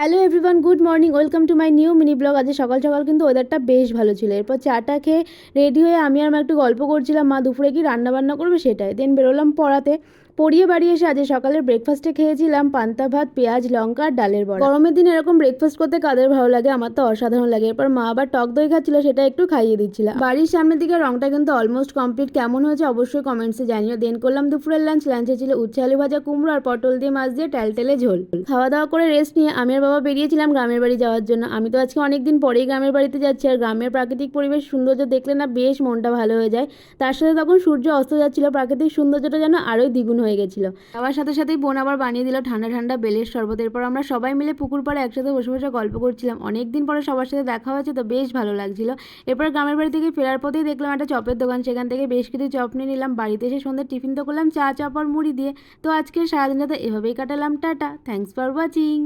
Hello everyone, good morning, welcome to my new mini blog. আজ সকাল সকাল কিন্তু ওয়েদারটা বেশ ভালো ছিল। এরপর চাটা খেয়ে রেডি হয়ে আমি আর মা একটু গল্প করছিলাম, মা দুপুরে কি রান্না বান্না করবে সেটাই। দেন বেরোলাম পড়াতে। পড়িয়ে বাড়ি এসে আজ সকালের ব্রেকফাস্টে খেয়েছিলাম পান্তা ভাত, পেঁয়াজ, লঙ্কা আর ডালের বড়া। গরমের দিনে এরকম ব্রেকফাস্ট করতে কাদের ভালো লাগে, আমার তো অসাধারণ লাগে। এরপর মা আবার টক দই খাচ্ছিল, সেটা একটু খাইয়ে দিচ্ছিলাম। বাড়ির সামনের দিকে রংটা কিন্তু অলমোস্ট কমপ্লিট। কেমন হয়েছে অবশ্যই কমেন্টসে জানিও। দেন করলাম দুপুরের লাঞ্চে ছিল উচ্ছে আলু ভাজা, কুমড়ো আর পটল দিয়ে মাছ দিয়ে টেলটেলে ঝোল। খাওয়া দাওয়া করে রেস্ট নিয়ে আমি আর বাবা বেরিয়েছিলাম গ্রামের বাড়ি যাওয়ার জন্য। আমি তো আজকে অনেকদিন পরেই গ্রামের বাড়িতে যাচ্ছি, আর গ্রামের প্রাকৃতিক পরিবেশ সৌন্দর্য দেখলে না বেশ মনটা ভালো হয়ে যায়। তার সাথে তখন সূর্য অস্ত যাচ্ছিল, প্রাকৃতিক সৌন্দর্যটা যেন আরোই দ্বিগুণ হয়ে গেছিল। যাওয়ার সাথে সাথেই বোন আবার বানিয়ে দিল ঠান্ডা ঠান্ডা বেলের শরবত। এরপর আমরা সবাই মিলে পুকুর পাড়ে একসাথে বসে বসে গল্প করছিলাম। অনেকদিন পরে সবার সাথে দেখা হয়েছে, তো বেশ ভালো লাগছিল। এরপর গ্রামের বাড়ি থেকে ফেরার পথেই দেখলাম একটা চপের দোকান, সেখান থেকে বেশ কিছু চপ নিয়ে নিলাম। বাড়িতে এসে সন্ধ্যে টিফিন তো করলাম চা, চপ আর মুড়ি দিয়ে। তো আজকে সারাদিনটা তো এভাবেই কাটালাম। Tata, thanks for watching.